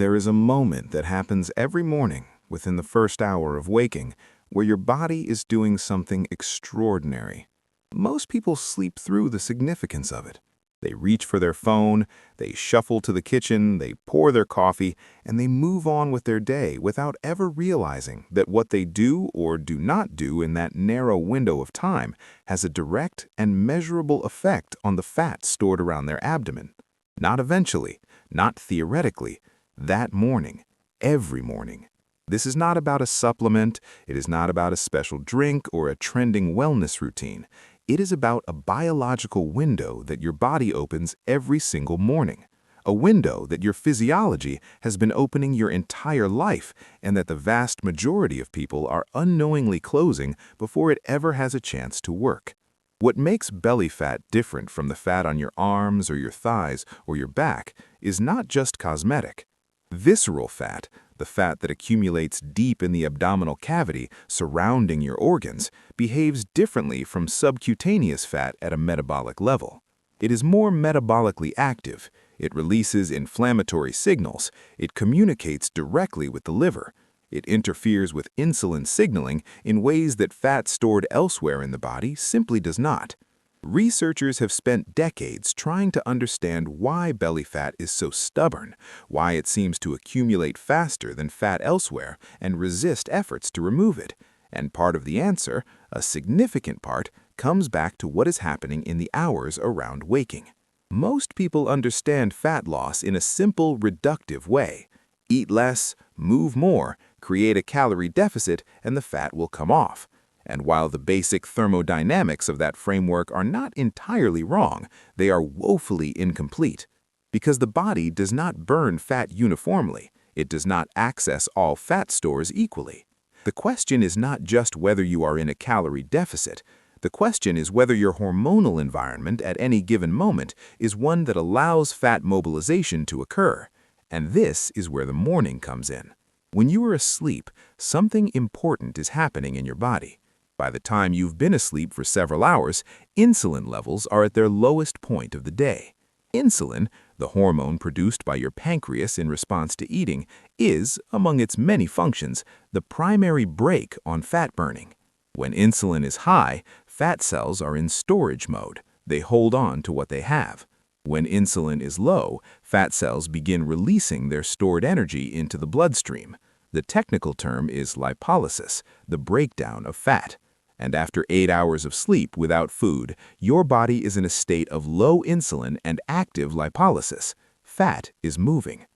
There is a moment that happens every morning within the first hour of waking where your body is doing something extraordinary. Most people sleep through the significance of it. They reach for their phone, they shuffle to the kitchen, they pour their coffee, and they move on with their day without ever realizing that what they do or do not do in that narrow window of time has a direct and measurable effect on the fat stored around their abdomen. Not eventually, not theoretically, that morning, every morning. This is not about a supplement, it is not about a special drink or a trending wellness routine. It is about a biological window that your body opens every single morning. A window that your physiology has been opening your entire life and that the vast majority of people are unknowingly closing before it ever has a chance to work. What makes belly fat different from the fat on your arms or your thighs or your back is not just cosmetic. Visceral fat, the fat that accumulates deep in the abdominal cavity surrounding your organs, behaves differently from subcutaneous fat at a metabolic level. It is more metabolically active, it releases inflammatory signals, it communicates directly with the liver, it interferes with insulin signaling in ways that fat stored elsewhere in the body simply does not. Researchers have spent decades trying to understand why belly fat is so stubborn, why it seems to accumulate faster than fat elsewhere and resist efforts to remove it. And part of the answer, a significant part, comes back to what is happening in the hours around waking. Most people understand fat loss in a simple, reductive way. Eat less, move more, create a calorie deficit, and the fat will come off. And while the basic thermodynamics of that framework are not entirely wrong, they are woefully incomplete. Because the body does not burn fat uniformly, it does not access all fat stores equally. The question is not just whether you are in a calorie deficit. The question is whether your hormonal environment at any given moment is one that allows fat mobilization to occur. And this is where the morning comes in. When you are asleep, something important is happening in your body. By the time you've been asleep for several hours, insulin levels are at their lowest point of the day. Insulin, the hormone produced by your pancreas in response to eating, is, among its many functions, the primary brake on fat burning. When insulin is high, fat cells are in storage mode. They hold on to what they have. When insulin is low, fat cells begin releasing their stored energy into the bloodstream. The technical term is lipolysis, the breakdown of fat. And after 8 hours of sleep without food, your body is in a state of low insulin and active lipolysis. Fat is moving.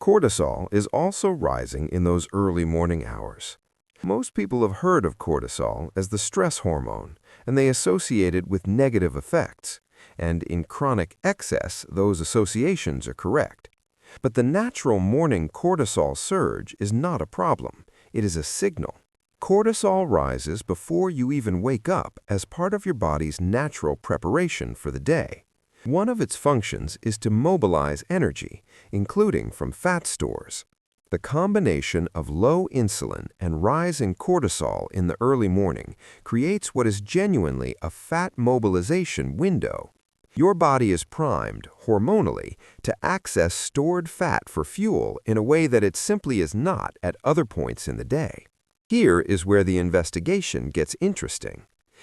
Cortisol is also rising in those early morning hours. Most people have heard of cortisol as the stress hormone, and they associate it with negative effects. And in chronic excess, those associations are correct. But the natural morning cortisol surge is not a problem. It is a signal. Cortisol rises before you even wake up as part of your body's natural preparation for the day. One of its functions is to mobilize energy, including from fat stores. The combination of low insulin and rise in cortisol in the early morning creates what is genuinely a fat mobilization window. Your body is primed, hormonally, to access stored fat for fuel in a way that it simply is not at other points in the day. Here is where the investigation gets interesting.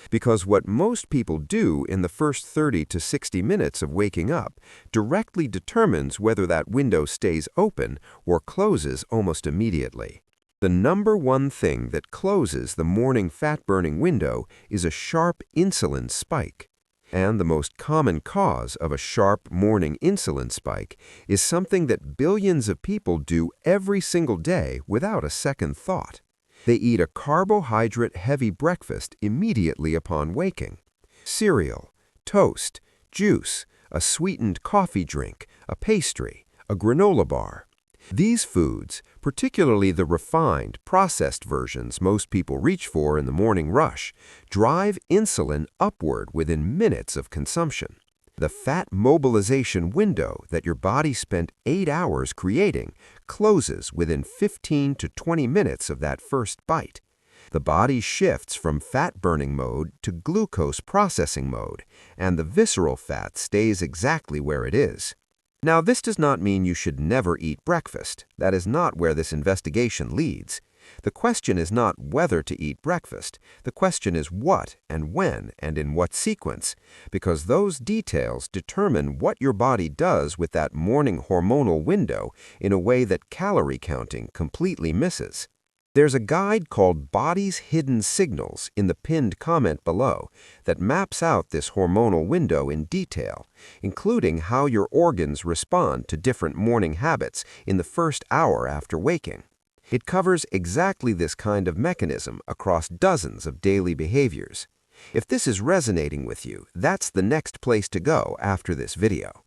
Because what most people do in the first 30 to 60 minutes of waking up directly determines whether that window stays open or closes almost immediately. The number one thing that closes the morning fat-burning window is a sharp insulin spike. And the most common cause of a sharp morning insulin spike is something that billions of people do every single day without a second thought. They eat a carbohydrate-heavy breakfast immediately upon waking. Cereal, toast, juice, a sweetened coffee drink, a pastry, a granola bar. These foods, particularly the refined, processed versions most people reach for in the morning rush, drive insulin upward within minutes of consumption. The fat mobilization window that your body spent 8 hours creating closes within 15 to 20 minutes of that first bite. The body shifts from fat-burning mode to glucose processing mode, and the visceral fat stays exactly where it is. Now, this does not mean you should never eat breakfast. That is not where this investigation leads. The question is not whether to eat breakfast. The question is what and when and in what sequence, because those details determine what your body does with that morning hormonal window in a way that calorie counting completely misses. There's a guide called Body's Hidden Signals in the pinned comment below that maps out this hormonal window in detail, including how your organs respond to different morning habits in the first hour after waking. It covers exactly this kind of mechanism across dozens of daily behaviors. If this is resonating with you, that's the next place to go after this video.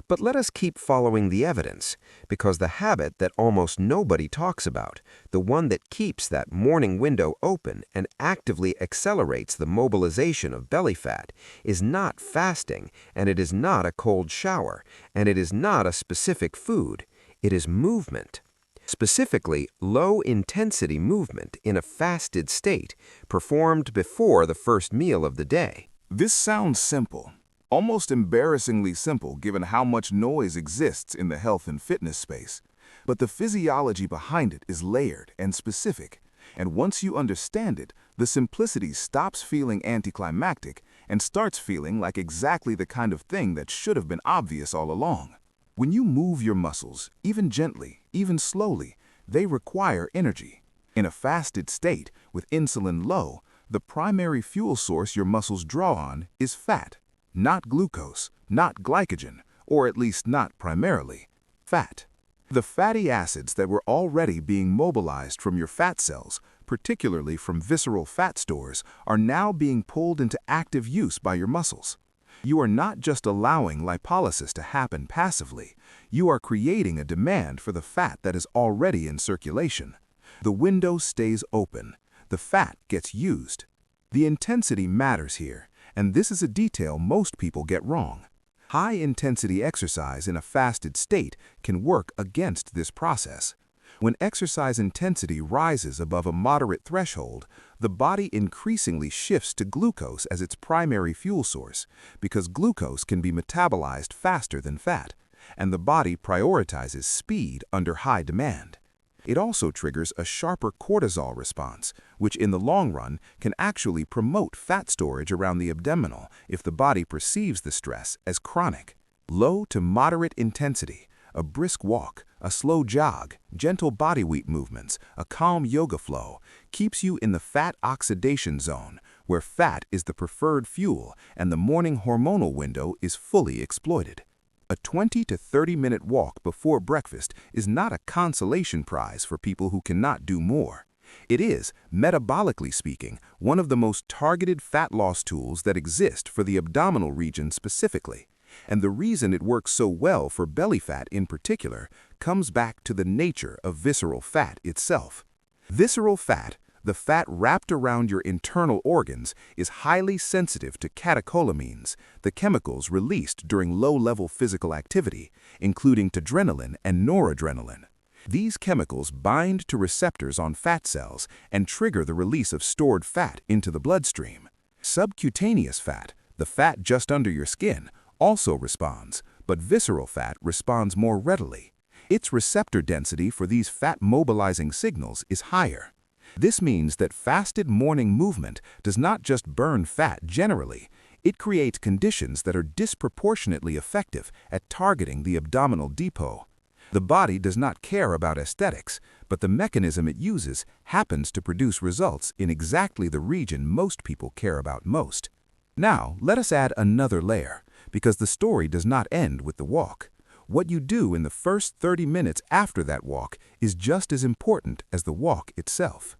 But let us keep following the evidence, because the habit that almost nobody talks about, the one that keeps that morning window open and actively accelerates the mobilization of belly fat, is not fasting, and it is not a cold shower, and it is not a specific food. It is movement. Specifically, low-intensity movement in a fasted state, performed before the first meal of the day. This sounds simple. Almost embarrassingly simple given how much noise exists in the health and fitness space. But the physiology behind it is layered and specific, and once you understand it, the simplicity stops feeling anticlimactic and starts feeling like exactly the kind of thing that should have been obvious all along. When you move your muscles, even gently, even slowly, they require energy. In a fasted state, with insulin low, the primary fuel source your muscles draw on is fat. Not glucose, not glycogen, or at least not primarily, fat. The fatty acids that were already being mobilized from your fat cells, particularly from visceral fat stores, are now being pulled into active use by your muscles. You are not just allowing lipolysis to happen passively, you are creating a demand for the fat that is already in circulation. The window stays open, the fat gets used. The intensity matters here. And this is a detail most people get wrong. High-intensity exercise in a fasted state can work against this process. When exercise intensity rises above a moderate threshold, the body increasingly shifts to glucose as its primary fuel source, because glucose can be metabolized faster than fat, and the body prioritizes speed under high demand. It also triggers a sharper cortisol response, which in the long run can actually promote fat storage around the abdominal if the body perceives the stress as chronic. Low to moderate intensity, a brisk walk, a slow jog, gentle body weight movements, a calm yoga flow, keeps you in the fat oxidation zone, where fat is the preferred fuel and the morning hormonal window is fully exploited. A 20 to 30-minute walk before breakfast is not a consolation prize for people who cannot do more. It is, metabolically speaking, one of the most targeted fat loss tools that exist for the abdominal region specifically. And the reason it works so well for belly fat in particular comes back to the nature of visceral fat itself. Visceral fat, the fat wrapped around your internal organs, is highly sensitive to catecholamines, the chemicals released during low-level physical activity, including to adrenaline and noradrenaline. These chemicals bind to receptors on fat cells and trigger the release of stored fat into the bloodstream. Subcutaneous fat, the fat just under your skin, also responds, but visceral fat responds more readily. Its receptor density for these fat-mobilizing signals is higher. This means that fasted morning movement does not just burn fat generally, it creates conditions that are disproportionately effective at targeting the abdominal depot. The body does not care about aesthetics, but the mechanism it uses happens to produce results in exactly the region most people care about most. Now, let us add another layer, because the story does not end with the walk. What you do in the first 30 minutes after that walk is just as important as the walk itself.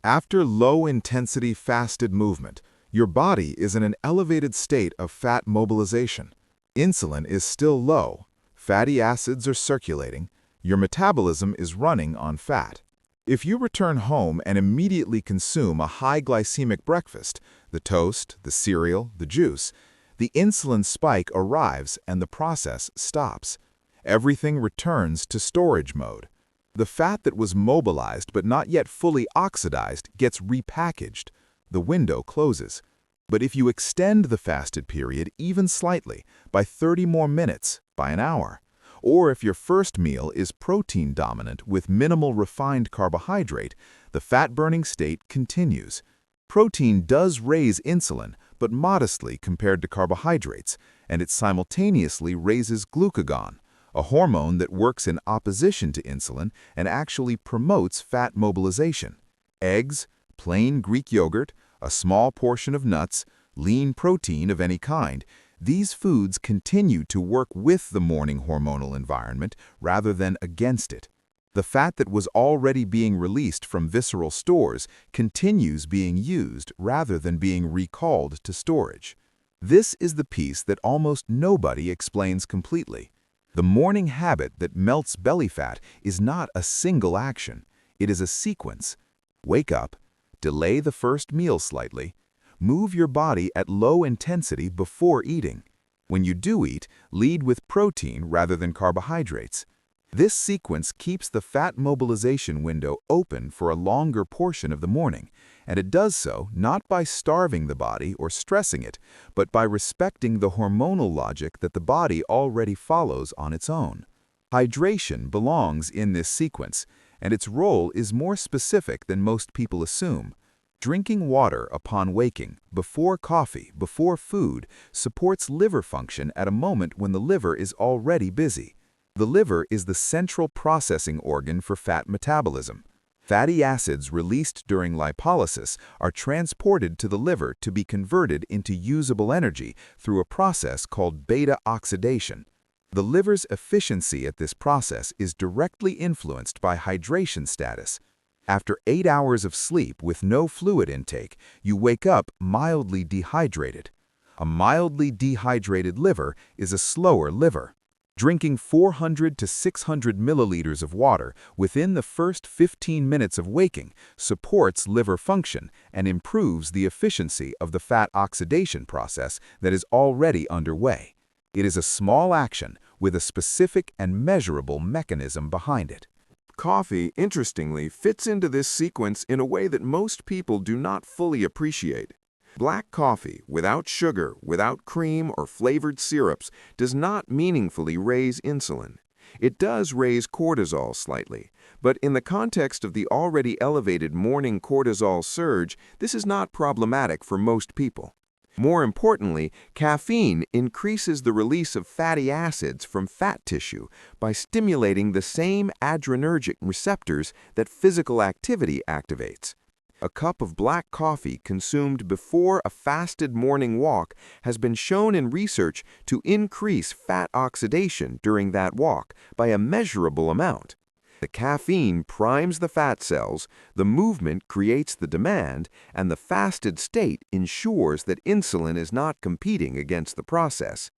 After low-intensity fasted movement, your body is in an elevated state of fat mobilization. Insulin is still low, fatty acids are circulating, your metabolism is running on fat. If you return home and immediately consume a high glycemic breakfast, the toast, the cereal, the juice, the insulin spike arrives and the process stops. Everything returns to storage mode. The fat that was mobilized but not yet fully oxidized gets repackaged. The window closes. But if you extend the fasted period even slightly, by 30 more minutes, by an hour, Or if your first meal is protein-dominant with minimal refined carbohydrate, the fat-burning state continues. Protein does raise insulin, but modestly compared to carbohydrates, and it simultaneously raises glucagon, a hormone that works in opposition to insulin and actually promotes fat mobilization. Eggs, plain Greek yogurt, a small portion of nuts, lean protein of any kind, these foods continue to work with the morning hormonal environment rather than against it. The fat that was already being released from visceral stores continues being used rather than being recalled to storage. This is the piece that almost nobody explains completely. The morning habit that melts belly fat is not a single action. It is a sequence. Wake up, delay the first meal slightly, move your body at low intensity before eating. When you do eat, lead with protein rather than carbohydrates. This sequence keeps the fat mobilization window open for a longer portion of the morning, and it does so not by starving the body or stressing it, but by respecting the hormonal logic that the body already follows on its own. Hydration belongs in this sequence, and its role is more specific than most people assume. Drinking water upon waking, before coffee, before food, supports liver function at a moment when the liver is already busy. The liver is the central processing organ for fat metabolism. Fatty acids released during lipolysis are transported to the liver to be converted into usable energy through a process called beta oxidation. The liver's efficiency at this process is directly influenced by hydration status. After 8 hours of sleep with no fluid intake, you wake up mildly dehydrated. A mildly dehydrated liver is a slower liver. Drinking 400 to 600 milliliters of water within the first 15 minutes of waking supports liver function and improves the efficiency of the fat oxidation process that is already underway. It is a small action with a specific and measurable mechanism behind it. Coffee, interestingly, fits into this sequence in a way that most people do not fully appreciate. Black coffee, without sugar, without cream or flavored syrups, does not meaningfully raise insulin. It does raise cortisol slightly, but in the context of the already elevated morning cortisol surge, this is not problematic for most people. More importantly, caffeine increases the release of fatty acids from fat tissue by stimulating the same adrenergic receptors that physical activity activates. A cup of black coffee consumed before a fasted morning walk has been shown in research to increase fat oxidation during that walk by a measurable amount. The caffeine primes the fat cells, the movement creates the demand, and the fasted state ensures that insulin is not competing against the process.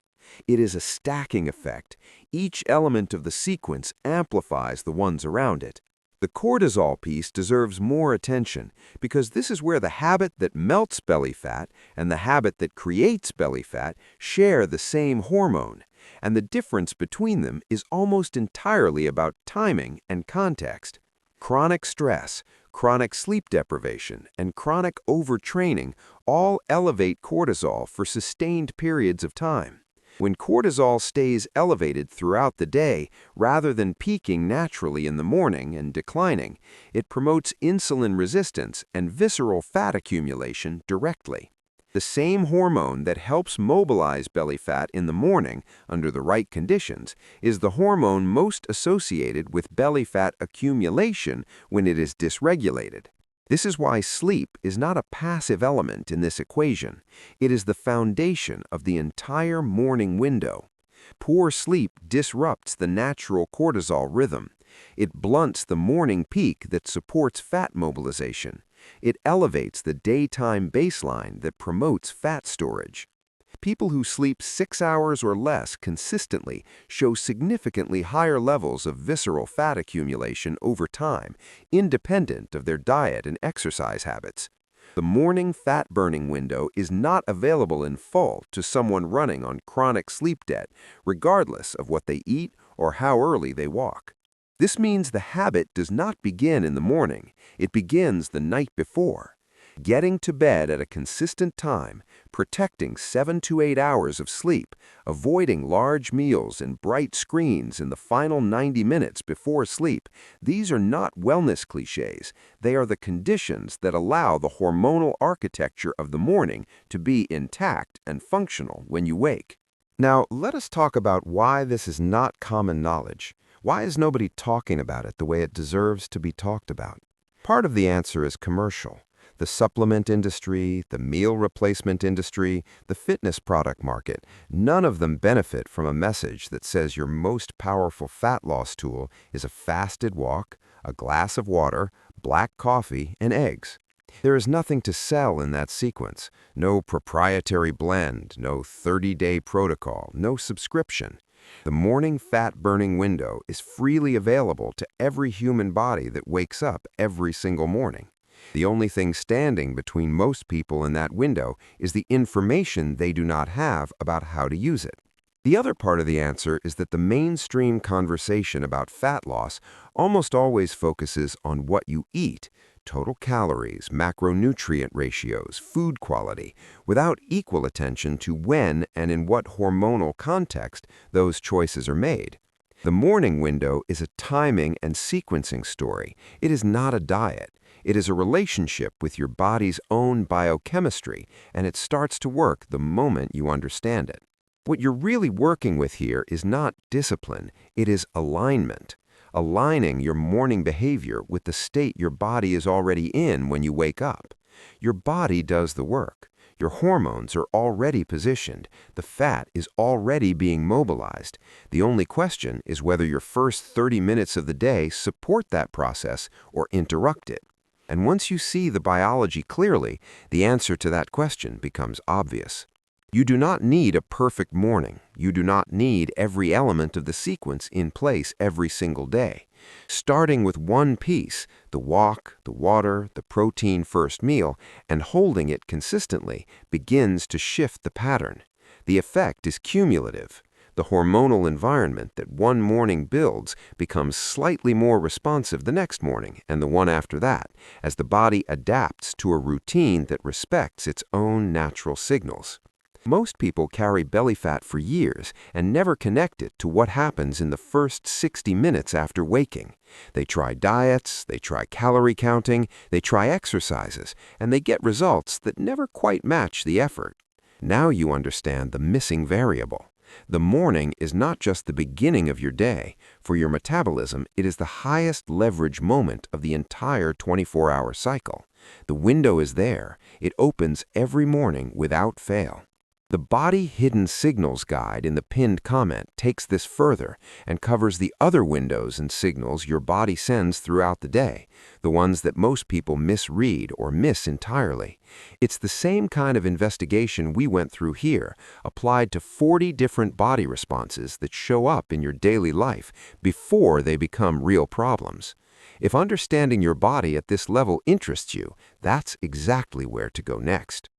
It is a stacking effect. Each element of the sequence amplifies the ones around it. The cortisol piece deserves more attention because this is where the habit that melts belly fat and the habit that creates belly fat share the same hormone, and the difference between them is almost entirely about timing and context. Chronic stress, chronic sleep deprivation, and chronic overtraining all elevate cortisol for sustained periods of time. When cortisol stays elevated throughout the day rather than peaking naturally in the morning and declining, it promotes insulin resistance and visceral fat accumulation directly. The same hormone that helps mobilize belly fat in the morning under the right conditions is the hormone most associated with belly fat accumulation when it is dysregulated. This is why sleep is not a passive element in this equation. It is the foundation of the entire morning window. Poor sleep disrupts the natural cortisol rhythm. It blunts the morning peak that supports fat mobilization. It elevates the daytime baseline that promotes fat storage. People who sleep 6 hours or less consistently show significantly higher levels of visceral fat accumulation over time, independent of their diet and exercise habits. The morning fat-burning window is not available in full to someone running on chronic sleep debt, regardless of what they eat or how early they walk. This means the habit does not begin in the morning, it begins the night before. Getting to bed at a consistent time, protecting 7 to 8 hours of sleep, avoiding large meals and bright screens in the final 90 minutes before sleep, these are not wellness cliches. They are the conditions that allow the hormonal architecture of the morning to be intact and functional when you wake. Now, let us talk about why this is not common knowledge. Why is nobody talking about it the way it deserves to be talked about? Part of the answer is commercial. The supplement industry, the meal replacement industry, the fitness product market, none of them benefit from a message that says your most powerful fat loss tool is a fasted walk, a glass of water, black coffee, and eggs. There is nothing to sell in that sequence. No proprietary blend, no 30-day protocol, no subscription. The morning fat-burning window is freely available to every human body that wakes up every single morning. The only thing standing between most people in that window is the information they do not have about how to use it. The other part of the answer is that the mainstream conversation about fat loss almost always focuses on what you eat, total calories, macronutrient ratios, food quality, without equal attention to when and in what hormonal context those choices are made. The morning window is a timing and sequencing story. It is not a diet. It is a relationship with your body's own biochemistry, and it starts to work the moment you understand it. What you're really working with here is not discipline, it is alignment. Aligning your morning behavior with the state your body is already in when you wake up. Your body does the work. Your hormones are already positioned. The fat is already being mobilized. The only question is whether your first 30 minutes of the day support that process or interrupt it. And once you see the biology clearly, the answer to that question becomes obvious. You do not need a perfect morning. You do not need every element of the sequence in place every single day. Starting with one piece, the walk, the water, the protein first meal, and holding it consistently begins to shift the pattern. The effect is cumulative. The hormonal environment that one morning builds becomes slightly more responsive the next morning and the one after that, as the body adapts to a routine that respects its own natural signals. Most people carry belly fat for years and never connect it to what happens in the first 60 minutes after waking. They try diets, they try calorie counting, they try exercises, and they get results that never quite match the effort. Now you understand the missing variable. The morning is not just the beginning of your day. For your metabolism, it is the highest leverage moment of the entire 24-hour cycle. The window is there. It opens every morning without fail. The Body Hidden Signals Guide in the pinned comment takes this further and covers the other windows and signals your body sends throughout the day, the ones that most people misread or miss entirely. It's the same kind of investigation we went through here, applied to 40 different body responses that show up in your daily life before they become real problems. If understanding your body at this level interests you, that's exactly where to go next.